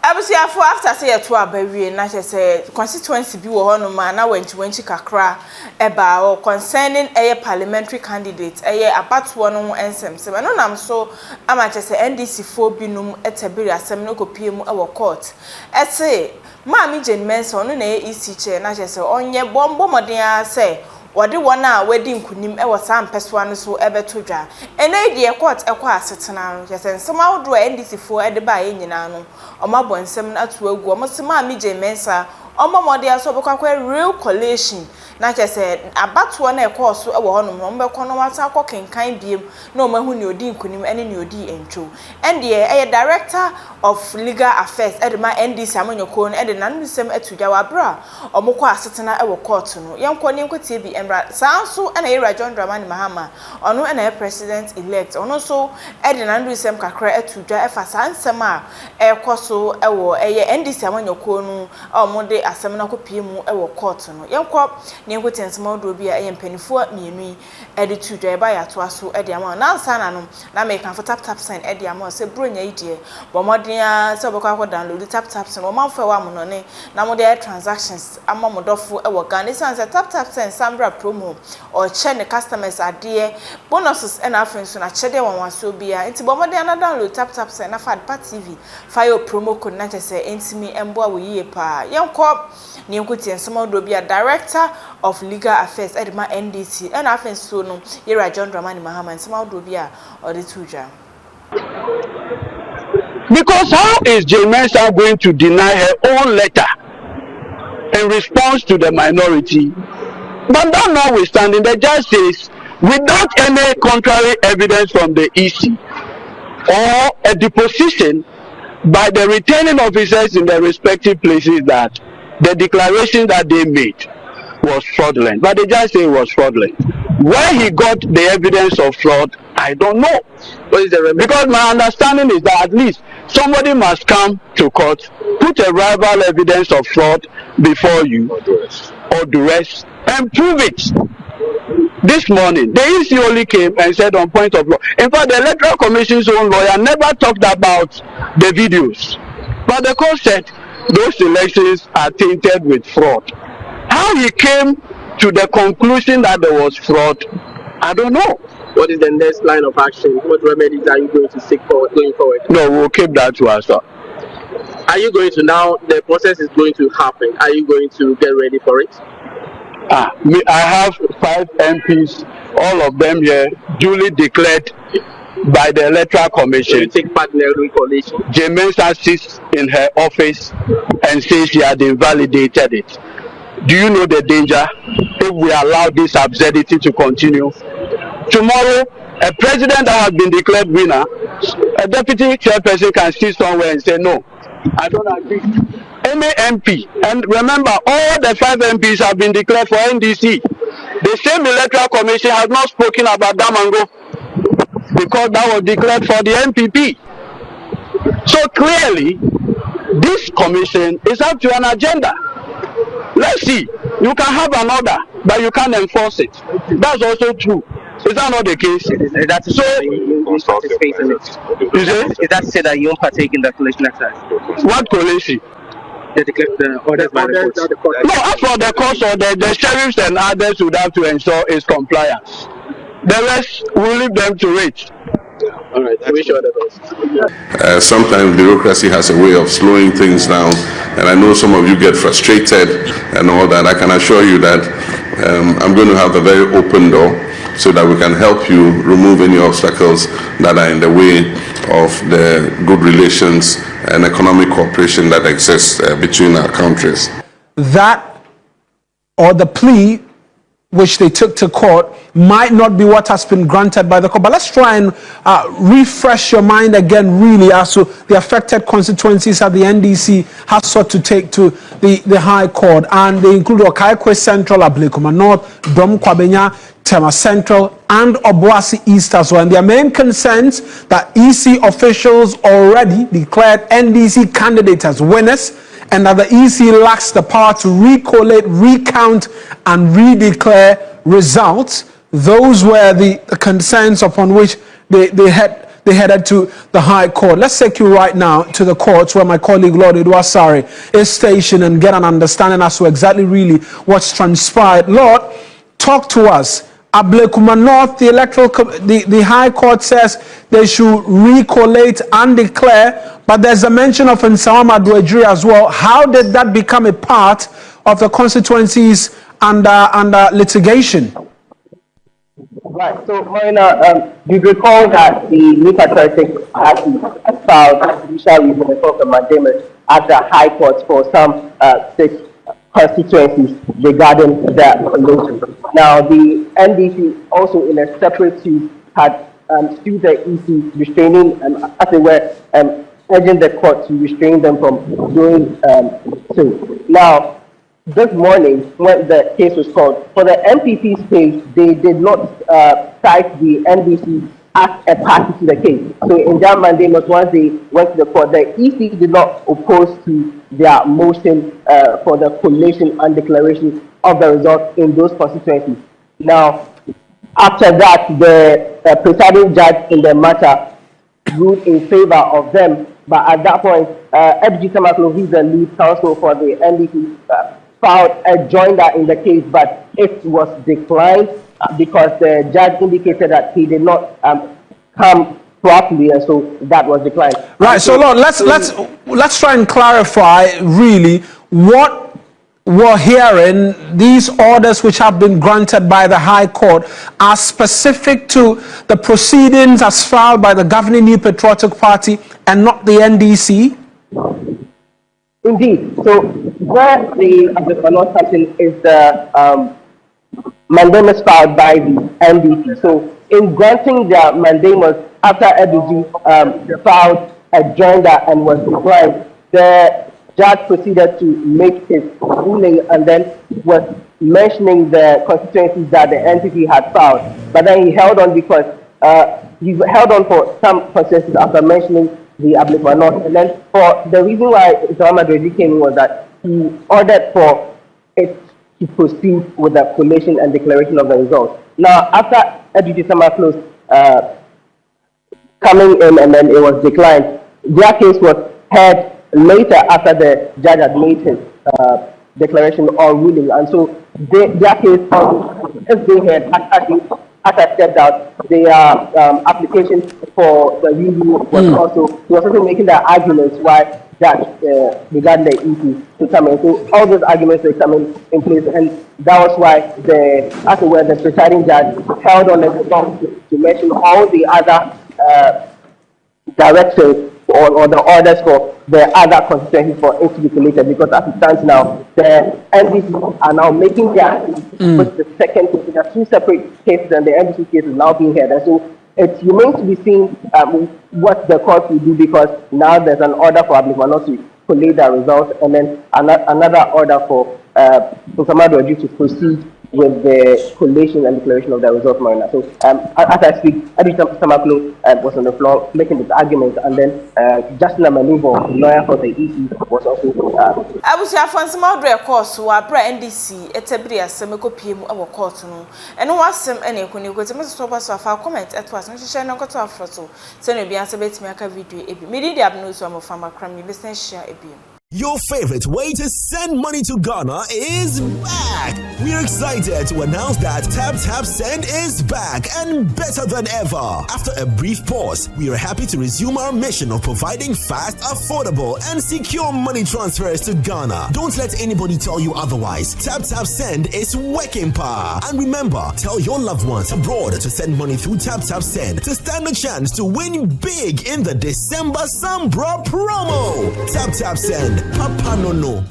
Abusiafo after say to abawie na say constituency bi wo hono ma na wanchi kakra eba o concerning parliamentary candidate abatoɔ no ensem se no nam so ama say NDC fo binum etabiri asem no kopie mu e court ese maami Jane Mensa no na EC chair na say onye bombo modern say wode wona wedi nkunim e sam peswa no so ebeto dwa ene de court ekwa asetena no say nsema wodo NDC fo ede ba ye nyina no omabo nsem na to agu omsema mi Jane Mensa omomode aso bokwa re-collating na say abatoɔ na ekɔ so e wo hono no mbekɔ no wata akɔ kenkan biem na omahu ne odi nkunim ene ne odi entwo ende director of legal affairs edema NDC amanyoko no ede nanu sem atudwa wabra omokɔ asetena e wo court no yenkɔ ne nkotie bi emra sanso ena yera John Dramani Mahama ono ena president elect ono so ede nanu sem kakra atudwa efa sansem a ekɔ so e wo NDC amanyoko no omode asem na kopie mu e wo court no yenkɔ ne nkotensema do bi a mpanifo mienu ede tudwa e ba ya to aso ede ama na ansa na no na make kan tap sign ede ama se bronya idie bomodea se obekwa ko download tap sign o manfo wa mo ne na mo de transactions ama modofo e wo gan isan se tap sign sambra promo or che ne customers ade bonuses e na afen so na chede won waso bia nti bomodea na download tap sign na fad pa TV fire promo code na se entimi embo a wo yie pa yenko ne nkotensema do bia director of legal affairs edema NDC and afen so no yera John Dramani Mahama nsema do bia or the tuja. Because how is Jane Mensa going to deny her own letter in response to the minority? But that notwithstanding, the judge says, without any contrary evidence from the EC or a deposition by the returning officers in the respective places, that the declaration that they made was fraudulent. But the judge said it was fraudulent. Where he got the evidence of fraud, I don't know. What is the because my understanding is that at least somebody must come to court, put a rival evidence of fraud before you, or duress, and prove it. This morning, the EC only came and said on point of law. In fact, the Electoral Commission's own lawyer never talked about the videos. But the court said those elections are tainted with fraud. How he came to the conclusion that there was fraud, I don't know. What is the next line of action? What remedies are you going to seek forward going forward? No, we'll keep that to us. Are you going to now, the process is going to happen, are you going to get ready for it? I have 5 MPs, all of them here, duly declared by the Electoral Commission. You take part in the re-collating? Jane Mensa sits in her office and says she had invalidated it. Do you know the danger if we allow this absurdity to continue? Tomorrow, a president that has been declared winner, a deputy chairperson can sit somewhere and say, no, I don't agree. Any MP, and remember, all the 5 MPs have been declared for NDC. The same Electoral Commission has not spoken about Damango because that was declared for the MPP. So clearly, this commission is up to an agenda. Let's see. You can have an order, but you can't enforce it. That's also true. Is that not the case? Is that to say you participate in it? Is that to say that you don't partake in the collation exercise? What collation? The orders by the court. No, as for the courts or the sheriffs and others would have to ensure its compliance. The rest, we'll leave them to it. All right, I wish you all the best. Sometimes bureaucracy has a way of slowing things down, and I know some of you get frustrated and all that. I can assure you that I'm going to have a very open door so that we can help you remove any obstacles that are in the way of the good relations and economic cooperation that exists between our countries. That, or the plea which they took to court, might not be what has been granted by the court. But let's try and refresh your mind again, really, as to the affected constituencies that the NDC has sought to take to the High Court. And they include Okaikwe Central, Ablekuma North, Dom Kwabenya, Tema Central, and Obuasi East as well. And their main concerns that EC officials already declared NDC candidates as winners, and that the EC lacks the power to recollate, recount, and redeclare results. Those were the concerns upon which they had they headed to the High Court. Let's take you right now to the courts where my colleague Lord Edwasari is stationed and get an understanding as to exactly really what's transpired. Lord, talk to us. Ablekuma North, the High Court says they should re-collate and declare, but there's a mention of Nsawama Duejiri as well. How did that become a part of the constituencies under litigation? Right. So, Marina, you recall that the New Patriotic Party filed judicial review of the mandamus at the High Court for some 6 constituencies regarding the collation. Now, the NDC also in a separate suit had sued the EC, restraining, as it were, urging the court to restrain them from doing so. Now, this morning, when the case was called, for the MPP's case, they did not cite the NDC as a party to the case. So in that mandamus, once they went to the court, the EC did not oppose to their motion for the collation and declaration of the result in those constituencies. Now, after that, the presiding judge in the matter ruled in favor of them. But at that point, FG Samaklo, who is the lead counsel for the NDC, filed a joinder in the case, but it was declined because the judge indicated that he did not come properly, and so that was declined. Right. So, Lord, let's try and clarify really what we're hearing. These orders which have been granted by the High Court are specific to the proceedings as filed by the governing New Patriotic Party and not the NDC. Indeed. So where the Promotional comes is the mandamus filed by the NDC. So in granting the mandamus after FDG filed a joinder and was declined, the judge proceeded to make his ruling and then was mentioning the constituencies that the NPP had filed. But then he held on because he held on for some constituencies after mentioning the Ablekuma North. And then for the reason why Nsawama Duejiri came in was that he ordered for it to proceed with the collation and declaration of the results. Now, after FG Samaklo coming in and then it was declined, their case was heard later after the judge had made his declaration or ruling. And so their case, if they had actually stepped out, their application for the review was also making the arguments why that regarding the EC to come in. So all those arguments were coming in place, and that was why the presiding judge held on the to mention all the other directives or the orders for the other constituencies for it to be collated, because as it stands now, the NDC are now making their with the second case. There are 2 separate cases, and the NDC case is now being heard. And so it remains to be seen what the court will do, because now there's an order for Ablekuma North to collate the results, and then another order for Nsawama Duejiri to proceed with the collation and declaration of the results, Marina. So as I speak, FG Samaklo was on the floor making his arguments, and then Justin Amanubo, lawyer for the EC, was also. I was here for Nsawama Duejiri course who are NDC. It's a bria semeko PM our court no, and no some any kuni go to Mr. Thomas of our comment at was no share no go to our photo. Send me be answer bet me a video. Media news from a farmer crummy business share a beam. Your favorite way to send money to Ghana is back! We're excited to announce that TapTapSend is back and better than ever! After a brief pause, we are happy to resume our mission of providing fast, affordable, and secure money transfers to Ghana. Don't let anybody tell you otherwise. TapTapSend is working power. And remember, tell your loved ones abroad to send money through TapTapSend to stand a chance to win big in the December Sambra promo! TapTapSend. Papa no no.